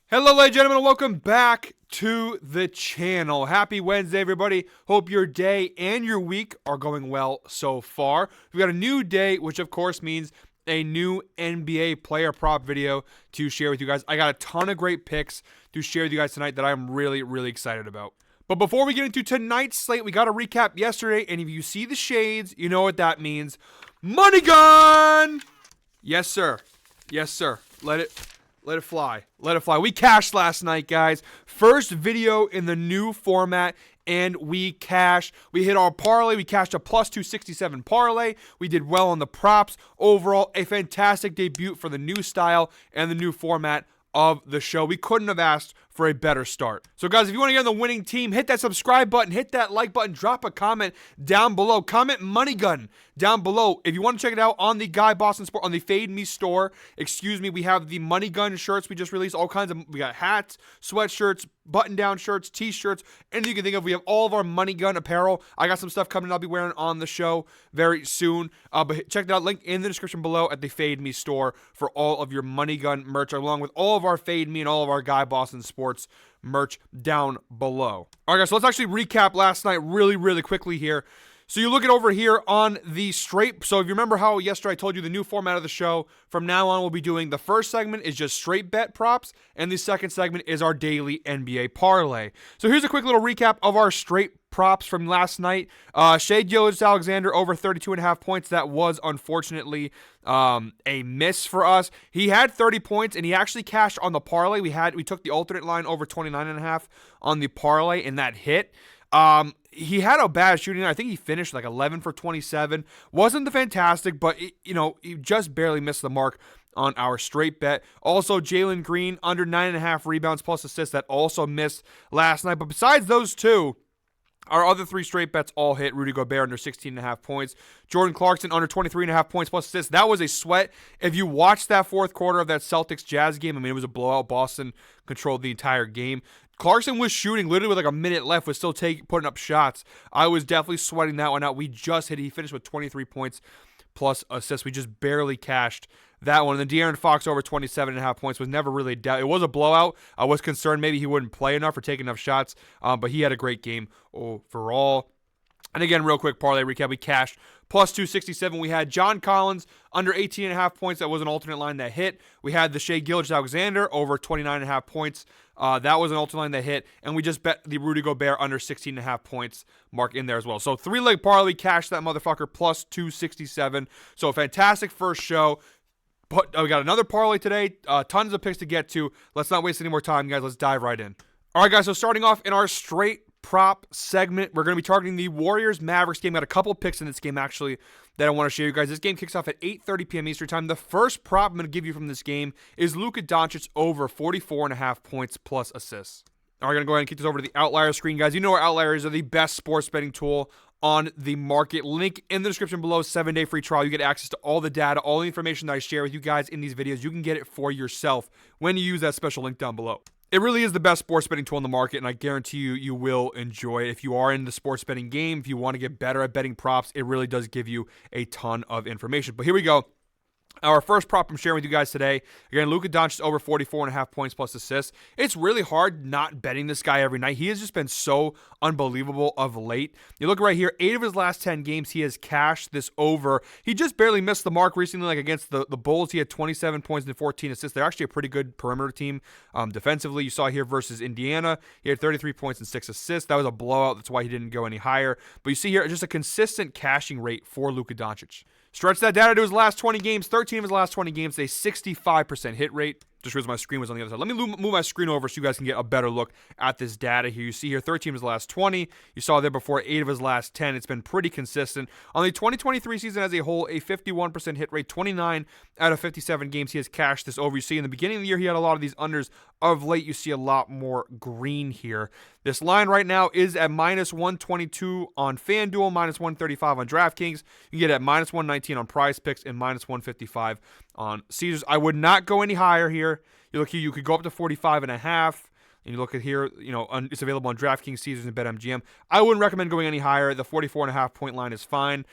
Hello, ladies and gentlemen, and welcome back to the channel. Happy Wednesday, everybody. Hope your day and your week are going well so far. We've got a new day, which of course means a new NBA player prop video to share with you guys. I got a ton of great picks to share with you guys tonight that I'm really excited about. But before we get into tonight's slate, we got to recap yesterday, and if you see the shades, you know what that means. Money gun! Yes, sir. Yes, sir. Let it fly. Let it fly. We cashed last night, guys. First video in the new format, and we cashed. We hit our parlay. We cashed a plus 267 parlay. We did well on the props. Overall, a fantastic debut for the new style and the new format of the show. We couldn't have asked for a better start. So guys, if you want to get on the winning team, hit that subscribe button, hit that like button, drop a comment down below. Comment Money Gun down below. If you want to check it out on the Guy Boston Sport, on the Fade Me store, we have the Money Gun shirts we just released, all kinds of, we got hats, sweatshirts, button-down shirts, t-shirts, anything you can think of. We have all of our Money Gun apparel. I got some stuff coming I'll be wearing on the show very soon. But check that out, link in the description below at the Fade Me store for all of your Money Gun merch, along with all of our Fade Me and all of our Guy Boston Sports merch down below. All right, guys, so let's actually recap last night really quickly here. So you look at over here on the straight. So if you remember how yesterday I told you the new format of the show, from now on we'll be doing the first segment is just straight bet props, and the second segment is our daily NBA parlay. So here's a quick little recap of our straight props from last night. Shai Gilgeous-Alexander over 32.5 points. That was unfortunately a miss for us. He had 30 points, and he actually cashed on the parlay. We took the alternate line over 29.5 on the parlay, and that hit. He had a bad shooting. I think he finished like 11 for 27. Wasn't the fantastic, but he just barely missed the mark on our straight bet. Also, Jalen Green under 9.5 rebounds plus assists. That also missed last night. But besides those two, our other three straight bets all hit. Rudy Gobert under 16.5 points. Jordan Clarkson under 23.5 points plus assists. That was a sweat. If you watched that fourth quarter of that Celtics-Jazz game, I mean, it was a blowout. Boston controlled the entire game. Clarkson was shooting literally with like a minute left, was still putting up shots. I was definitely sweating that one out. We just hit. He finished with 23 points plus assists. We just barely cashed that one. And then De'Aaron Fox over 27.5 points was never really a doubt. It was a blowout. I was concerned maybe he wouldn't play enough or take enough shots, but he had a great game overall. And again, real quick parlay recap, we cashed plus 267. We had John Collins under 18.5 points. That was an alternate line that hit. We had the Shai Gilgeous-Alexander over 29.5 points. That was an alternate line that hit. And we just bet the Rudy Gobert under 16.5 points mark in there as well. So three-leg parlay, cashed that motherfucker plus 267. So a fantastic first show. But we got another parlay today. Tons of picks to get to. Let's not waste any more time, guys. Let's dive right in. All right, guys. So starting off in our straight prop segment, we're going to be targeting the Warriors-Mavericks game. Got a couple picks in this game, actually, that I want to share you guys. This game kicks off at 8:30 p.m. Eastern time. The first prop I'm going to give you from this game is Luka Doncic over 44.5 points plus assists. All right, going to go ahead and kick this over to the outlier screen, guys. You know our outliers are the best sports betting tool on the market. Link in the description below, 7-day free trial. You get access to all the data, all the information that I share with you guys in these videos. You can get it for yourself when you use that special link down below. It really is the best sports betting tool in the market, and I guarantee you will enjoy it. If you are in the sports betting game, if you want to get better at betting props, it really does give you a ton of information. But here we go. Our first prop I'm sharing with you guys today, again, Luka Doncic over 44.5 points plus assists. It's really hard not betting this guy every night. He has just been so unbelievable of late. You look right here, 8 of his last 10 games, he has cashed this over. He just barely missed the mark recently, like against the Bulls. He had 27 points and 14 assists. They're actually a pretty good perimeter team defensively. You saw here versus Indiana, he had 33 points and 6 assists. That was a blowout. That's why he didn't go any higher. But you see here, just a consistent cashing rate for Luka Doncic. Stretch that data to his last 20 games. 13 of his last 20 games, a 65% hit rate. Just because my screen was on the other side. Let me move my screen over so you guys can get a better look at this data here. You see here 13 of his last 20. You saw there before 8 of his last 10. It's been pretty consistent. On the 2023 season as a whole, a 51% hit rate. 29 out of 57 games he has cashed this over. You see in the beginning of the year he had a lot of these unders. Of late, you see a lot more green here. This line right now is at minus 122 on FanDuel, minus 135 on DraftKings. You get it at minus 119 on Prize Picks and minus 155 on Caesars. I would not go any higher here. You look here, you could go up to 45.5. and you look at here, it's available on DraftKings, Caesars, and BetMGM. I wouldn't recommend going any higher. The 44.5 point line is fine.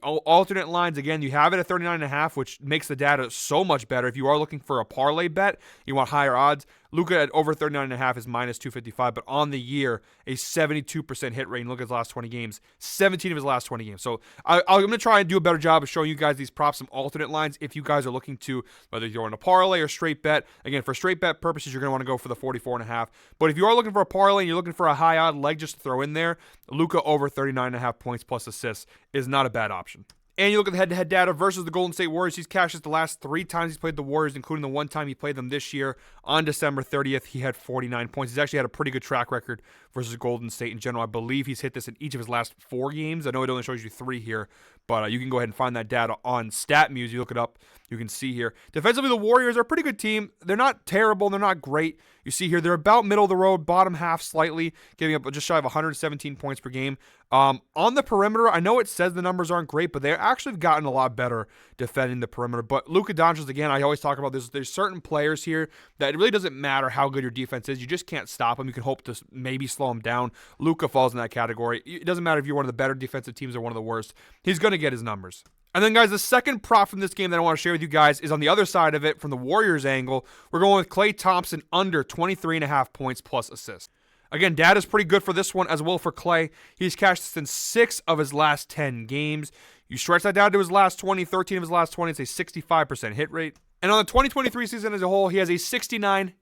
Alternate lines, again, you have it at 39.5, which makes the data so much better. If you are looking for a parlay bet, you want higher odds, Luka at over 39.5 is minus 255, but on the year, a 72% hit rate. And look at his last 20 games, 17 of his last 20 games. So I'm going to try and do a better job of showing you guys these props, some alternate lines. If you guys are looking to, whether you're on a parlay or straight bet, again, for straight bet purposes, you're going to want to go for the 44.5. But if you are looking for a parlay and you're looking for a high odd leg just to throw in there, Luka over 39.5 points plus assists is not a bad option. And you look at the head-to-head data versus the Golden State Warriors. He's cashed this the last 3 times he's played the Warriors, including the one time he played them this year. On December 30th, he had 49 points. He's actually had a pretty good track record versus Golden State in general. I believe he's hit this in each of his last 4 games. I know it only shows you 3 here, but you can go ahead and find that data on StatMuse. You look it up, you can see here. Defensively, the Warriors are a pretty good team. They're not terrible. They're not great. You see here, they're about middle of the road, bottom half slightly, giving up just shy of 117 points per game. On the perimeter, I know it says the numbers aren't great, but they've actually gotten a lot better defending the perimeter. But Luka Doncic, again, I always talk about this. There's certain players here that it really doesn't matter how good your defense is. You just can't stop them. You can hope to maybe slow him down. Luka falls in that category. It doesn't matter if you're one of the better defensive teams or one of the worst. He's going to get his numbers. And then, guys, the second prop from this game that I want to share with you guys is on the other side of it from the Warriors angle. We're going with Klay Thompson under 23.5 points plus assists. Again, data's pretty good for this one as well for Klay. He's cashed this in 6 of his last 10 games. You stretch that down to his last 20, 13 of his last 20, it's a 65% hit rate. And on the 2023 season as a whole, he has a 69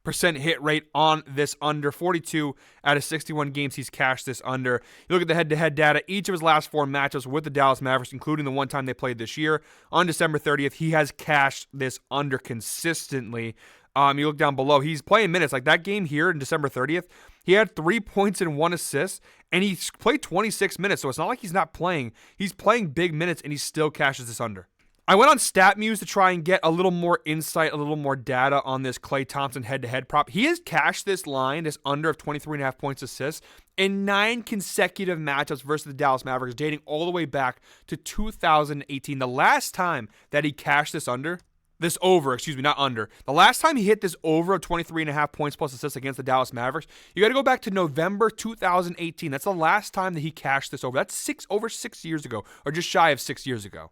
percent hit rate on this under. 42 out of 61 games he's cashed this under. You look at the head-to-head data, each of his last 4 matchups with the Dallas Mavericks, including the one time they played this year, on December 30th, he has cashed this under consistently. You look down below, he's playing minutes. Like that game here in December 30th, he had 3 points and 1 assist, and he played 26 minutes, so it's not like he's not playing. He's playing big minutes, and he still cashes this under. I went on StatMuse to try and get a little more insight, a little more data on this Klay Thompson head-to-head prop. He has cashed this line, this under of 23.5 points assists, in 9 consecutive matchups versus the Dallas Mavericks, dating all the way back to 2018. The last time that he cashed this under, not under. The last time he hit this over of 23.5 points plus assists against the Dallas Mavericks, you got to go back to November 2018. That's the last time that he cashed this over. That's over 6 years ago, or just shy of 6 years ago.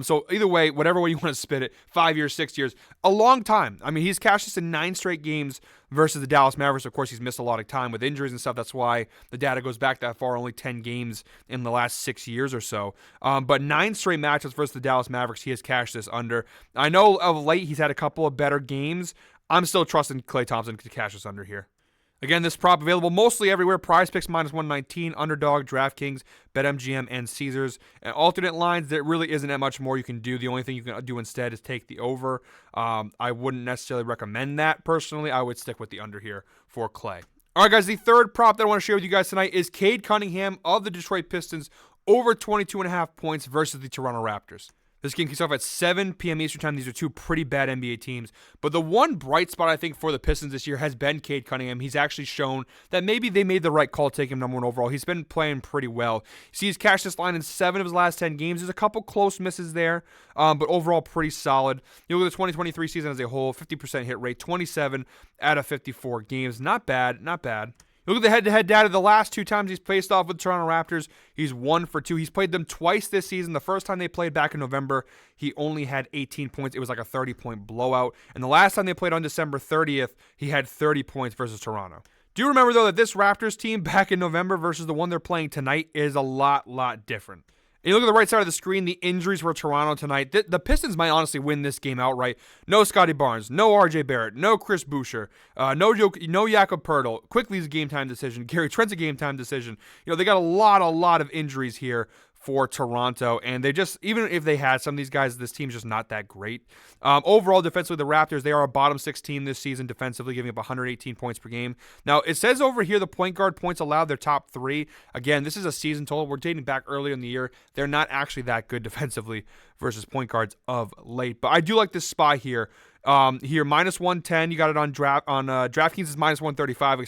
So either way, whatever way you want to spit it, 5 years, 6 years, a long time. I mean, he's cashed this in 9 straight games versus the Dallas Mavericks. Of course, he's missed a lot of time with injuries and stuff. That's why the data goes back that far, only 10 games in the last 6 years or so. But 9 straight matchups versus the Dallas Mavericks, he has cashed this under. I know of late he's had a couple of better games. I'm still trusting Klay Thompson to cash this under here. Again, this prop available mostly everywhere. Prize Picks minus 119, Underdog, DraftKings, BetMGM, and Caesars. And alternate lines, there really isn't that much more you can do. The only thing you can do instead is take the over. I wouldn't necessarily recommend that personally. I would stick with the under here for Klay. All right, guys, the third prop that I want to share with you guys tonight is Cade Cunningham of the Detroit Pistons over 22.5 points versus the Toronto Raptors. This game kicks off at 7 p.m. Eastern Time. These are 2 pretty bad NBA teams. But the one bright spot, I think, for the Pistons this year has been Cade Cunningham. He's actually shown that maybe they made the right call to take him number 1 overall. He's been playing pretty well. See, he's cashed this line in 7 of his last 10 games. There's a couple close misses there, but overall pretty solid. You look at the 2023 season as a whole, 50% hit rate, 27 out of 54 games. Not bad, not bad. Look at the head-to-head data. The last 2 times he's faced off with the Toronto Raptors, he's 1 for 2. He's played them twice this season. The first time they played back in November, he only had 18 points. It was like a 30-point blowout. And the last time they played on December 30th, he had 30 points versus Toronto. Do remember, though, that this Raptors team back in November versus the one they're playing tonight is a lot different. And you look at the right side of the screen, the injuries for Toronto tonight. The Pistons might honestly win this game outright. No Scotty Barnes, no RJ Barrett, no Chris Boucher, no Jakob Poeltl. Quickly's a game-time decision. Gary Trent's a game-time decision. They got a lot of injuries here for Toronto, and they just, even if they had some of these guys, this team's just not that great. Overall, defensively, the Raptors, they are a bottom 6 team this season defensively, giving up 118 points per game. Now, it says over here the point guard points allowed, they're top 3. Again, this is a season total. We're dating back earlier in the year. They're not actually that good defensively versus point guards of late. But I do like this spot here. Here, minus 110, you got it on DraftKings is minus 135,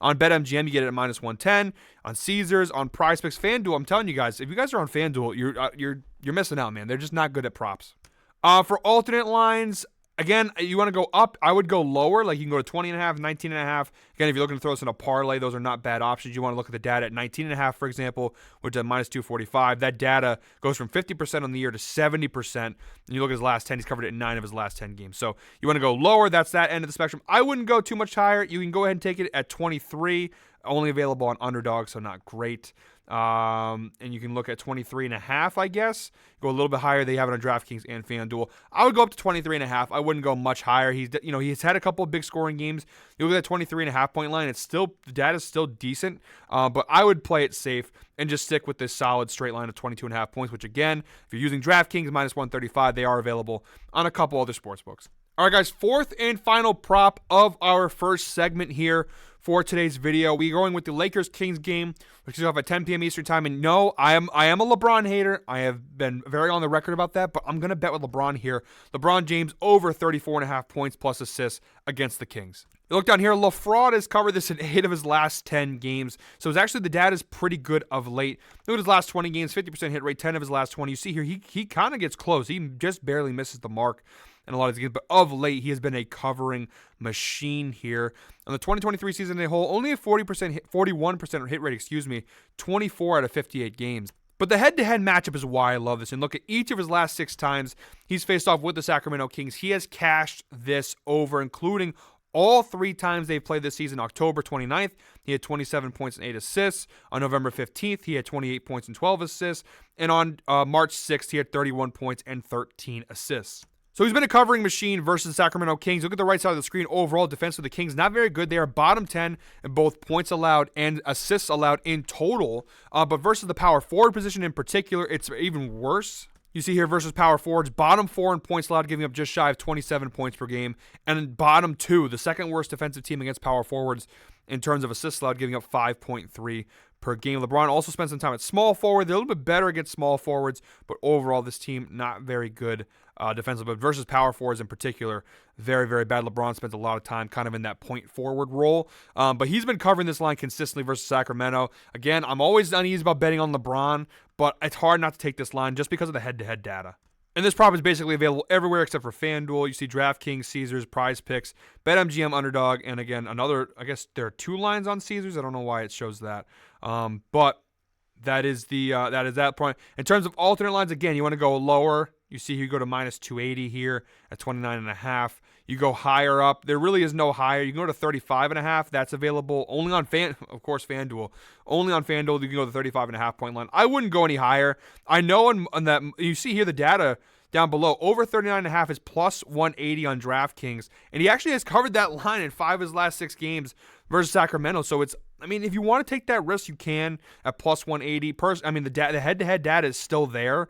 On BetMGM, you get it at minus 110. On Caesars, on Prize Picks, FanDuel, I'm telling you guys, if you guys are on FanDuel, you're missing out, man. They're just not good at props. For alternate lines, Again, you want to go up, I would go lower. Like you can go to 20.5, 19.5. Again, if you're looking to throw this in a parlay, those are not bad options. You want to look at the data at 19.5, for example, which is at minus 245. That data goes from 50% on the year to 70%. And you look at his last 10, he's covered it in 9 of his last 10 games. So you want to go lower. That's that end of the spectrum. I wouldn't go too much higher. You can go ahead and take it at 23. Only available on underdog, so not great. And you can look at 23.5, I guess. Go a little bit higher. They have it on DraftKings and FanDuel. I would go up to 23.5. I wouldn't go much higher. He's had a couple of big scoring games. You look at that 23.5 point line. The data's still decent. But I would play it safe and just stick with this solid straight line of 22.5 points, which again, if you're using DraftKings minus 135, they are available on a couple other sports books. All right, guys, fourth and final prop of our first segment here for today's video. We're going with the Lakers-Kings game, which is off at 10 p.m. Eastern time. And no, I am a LeBron hater. I have been very on the record about that, but I'm going to bet with LeBron here. LeBron James over 34.5 points plus assists against the Kings. You look down here, LaFraud has covered this in 8 of his last 10 games. So it's actually, the data is pretty good of late. Look at his last 20 games, 50% hit rate, 10 of his last 20. You see here, he kind of gets close. He just barely misses the mark in a lot of these games, but of late, he has been a covering machine here. On the 2023 season as a whole, only a 41% hit rate, 24 out of 58 games. But the head-to-head matchup is why I love this. And look at each of his last 6 times he's faced off with the Sacramento Kings. He has cashed this over, including all 3 times they've played this season. October 29th, he had 27 points and 8 assists. On November 15th, he had 28 points and 12 assists. And on March 6th, he had 31 points and 13 assists. So he's been a covering machine versus the Sacramento Kings. Look at the right side of the screen. Overall defense of the Kings, not very good. They are bottom 10 in both points allowed and assists allowed in total. But versus the power forward position in particular, it's even worse. You see here versus power forwards, bottom 4 in points allowed, giving up just shy of 27 points per game. And bottom 2, the second worst defensive team against power forwards in terms of assists allowed, giving up 5.3 per game. LeBron also spent some time at small forward. They're a little bit better against small forwards, but overall this team not very good defensively. But versus power forwards in particular, very, very bad. LeBron spent a lot of time kind of in that point forward role. But he's been covering this line consistently versus Sacramento. Again, I'm always uneasy about betting on LeBron, but it's hard not to take this line just because of the head-to-head data. And this prop is basically available everywhere except for FanDuel. You see DraftKings, Caesars, Prize Picks, BetMGM, Underdog, and again, I guess there are 2 lines on Caesars. I don't know why it shows that. But that is that point. In terms of alternate lines, again, you want to go lower. You see here, you go to minus 280 here at 29.5. You go higher up. There really is no higher. You can go to 35.5. That's available only on FanDuel. Only on FanDuel, you can go to the 35.5 point line. I wouldn't go any higher. I know on that, you see here the data down below, over 39.5 is plus 180 on DraftKings. And he actually has covered that line in 5 of his last 6 games versus Sacramento. So if you want to take that risk, you can at plus 180. The head-to-head data is still there.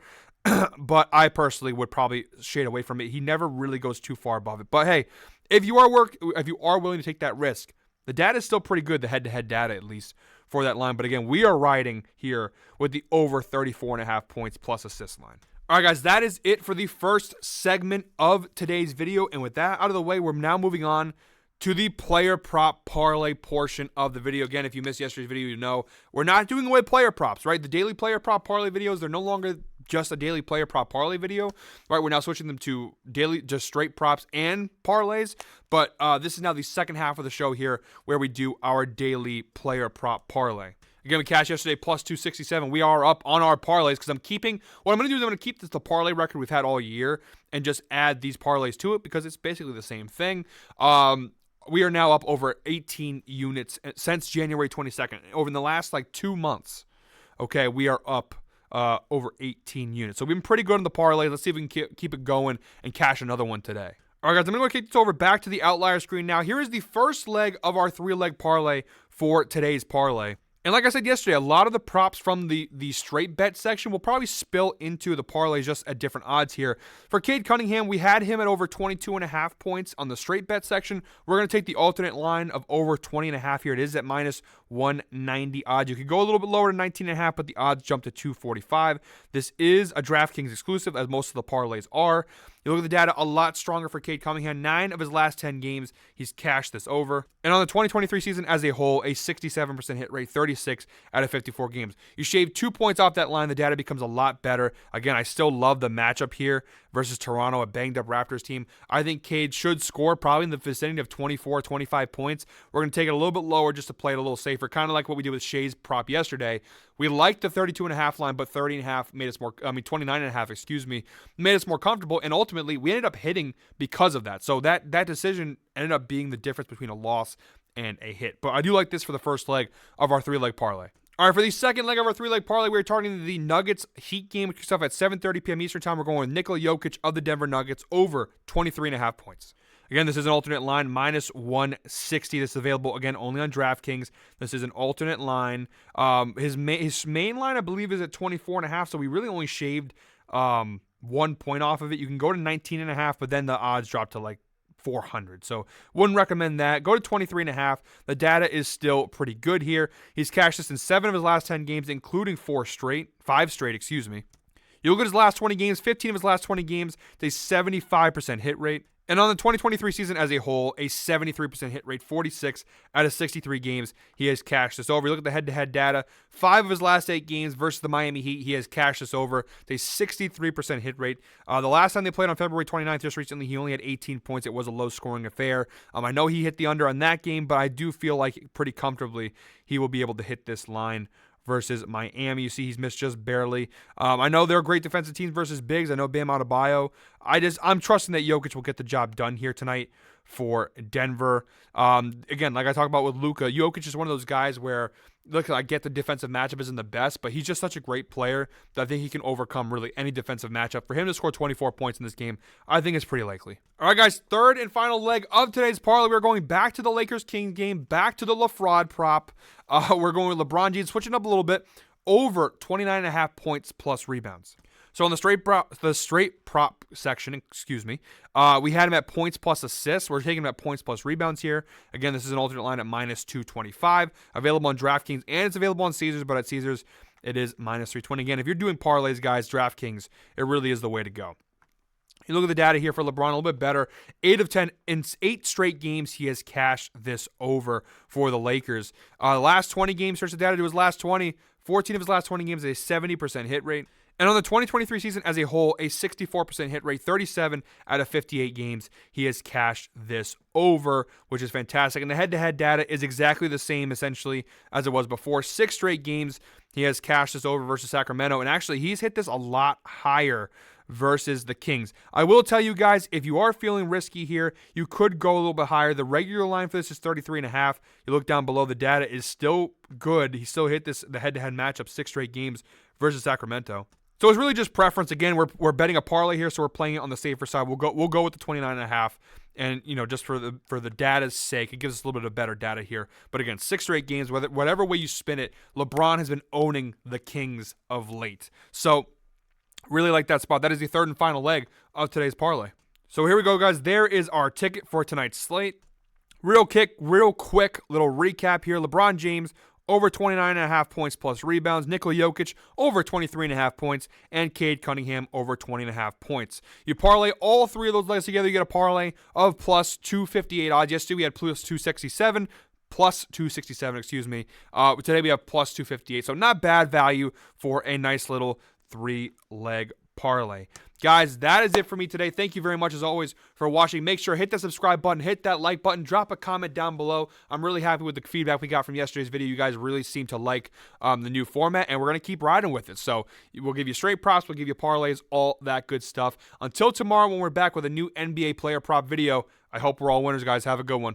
But I personally would probably shade away from it. He never really goes too far above it. But hey, if you are willing to take that risk, the data is still pretty good, the head-to-head data at least for that line. But again, we are riding here with the over 34.5 points plus assist line. All right, guys, that is it for the first segment of today's video. And with that out of the way, we're now moving on to the player prop parlay portion of the video. Again, if you missed yesterday's video, you know we're not doing away player props, right? The daily player prop parlay videos, they're no longer just a daily player prop parlay video, right? We're now switching them to daily, just straight props and parlays. But this is now the second half of the show here where we do our daily player prop parlay. Again, we cashed yesterday plus 267. We are up on our parlays because what I'm going to do is I'm going to keep the parlay record we've had all year and just add these parlays to it because it's basically the same thing. We are now up over 18 units since January 22nd. Over the last 2 months, okay, we are up over 18 units. So we've been pretty good on the parlay. Let's see if we can keep it going and cash another one today. All right, guys, I'm going to kick this over back to the outlier screen now. Here is the first leg of our 3-leg parlay for today's parlay. And like I said yesterday, a lot of the props from the straight bet section will probably spill into the parlays just at different odds here. For Cade Cunningham, we had him at over 22.5 points on the straight bet section. We're going to take the alternate line of over 20.5 here. It is at minus 190 odds. You could go a little bit lower to 19.5, but the odds jump to 245. This is a DraftKings exclusive, as most of the parlays are. You look at the data, a lot stronger for Cade Cunningham. 9 of his last 10 games, he's cashed this over. And on the 2023 season as a whole, a 67% hit rate, 36 out of 54 games. You shave 2 points off that line, the data becomes a lot better. Again, I still love the matchup here versus Toronto, a banged-up Raptors team. I think Cade should score probably in the vicinity of 24, 25 points. We're going to take it a little bit lower just to play it a little safer, kind of like what we did with Shay's prop yesterday. We liked the 32.5 line, but 30.5 made us more, 29.5, excuse me, made us more comfortable, and ultimately we ended up hitting because of that. So that decision ended up being the difference between a loss and a hit. But I do like this for the first leg of our 3-leg parlay. All right, for the second leg of our 3-leg parlay, we're targeting the Nuggets Heat game, which kicks off at 7:30 p.m. Eastern time. We're going with Nikola Jokic of the Denver Nuggets over 23.5 points. Again, this is an alternate line, minus 160. This is available, again, only on DraftKings. This is an alternate line. His main line, I believe, is at 24.5, so we really only shaved 1 point off of it. You can go to 19.5, but then the odds drop to like 400. So wouldn't recommend that. Go to 23.5. The data is still pretty good here. He's cashed this in 7 of his last 10 games, including 5 straight, excuse me. You look at his last 20 games, 15 of his last 20 games, it's a 75% hit rate. And on the 2023 season as a whole, a 73% hit rate, 46 out of 63 games, he has cashed this over. You look at the head-to-head data, 5 of his last 8 games versus the Miami Heat, he has cashed this over. It's a 63% hit rate. The last time they played on February 29th, just recently, he only had 18 points. It was a low-scoring affair. I know he hit the under on that game, but I do feel like pretty comfortably he will be able to hit this line versus Miami. You see he's missed just barely. I know they're great defensive teams versus bigs. I know Bam Adebayo. I'm trusting that Jokic will get the job done here tonight for Denver. Again, like I talked about with Luka, Jokic is one of those guys where, look, I get the defensive matchup isn't the best, but he's just such a great player that I think he can overcome really any defensive matchup. For him to score 24 points in this game, I think it's pretty likely. All right, guys, third and final leg of today's parlay. We're going back to the Lakers-Kings game, back to the LaFraud prop. We're going with LeBron James, switching up a little bit, over 29.5 points plus rebounds. So on the straight prop section, excuse me, we had him at points plus assists. We're taking him at points plus rebounds here. Again, this is an alternate line at minus 225. Available on DraftKings, and it's available on Caesars, but at Caesars, it is minus 320. Again, if you're doing parlays, guys, DraftKings, it really is the way to go. You look at the data here for LeBron, a little bit better. 8 of 10 in 8 straight games, he has cashed this over for the Lakers. Last 20 games, search the data to his last 20. 14 of his last 20 games, a 70% hit rate. And on the 2023 season as a whole, a 64% hit rate, 37 out of 58 games, he has cashed this over, which is fantastic. And the head-to-head data is exactly the same, essentially, as it was before. 6 straight games, he has cashed this over versus Sacramento. And actually, he's hit this a lot higher versus the Kings. I will tell you guys, if you are feeling risky here, you could go a little bit higher. The regular line for this is 33.5. You look down below, the data is still good. He still hit the head-to-head matchup 6 straight games versus Sacramento. So it's really just preference. Again, we're betting a parlay here, so we're playing it on the safer side. We'll go with the 29.5, and just for the data's sake, it gives us a little bit of better data here. But again, 6 straight games, whatever way you spin it, LeBron has been owning the Kings of late. So really like that spot. That is the third and final leg of today's parlay. So here we go, guys. There is our ticket for tonight's slate. Real quick little recap here. LeBron James, over 29.5 points plus rebounds. Nikola Jokic, over 23.5 points. And Cade Cunningham, over 20.5 points. You parlay all 3 of those legs together, you get a parlay of plus 258 odds. Yesterday we had plus 267. Plus 267, excuse me. Today we have plus 258. So not bad value for a nice little 3-leg parlay. Guys, that is it for me today. Thank you very much, as always, for watching. Make sure hit that subscribe button, hit that like button, drop a comment down below. I'm really happy with the feedback we got from yesterday's video. You guys really seem to like the new format, and we're going to keep riding with it. So we'll give you straight props, we'll give you parlays, all that good stuff. Until tomorrow when we're back with a new NBA player prop video, I hope we're all winners, guys. Have a good one.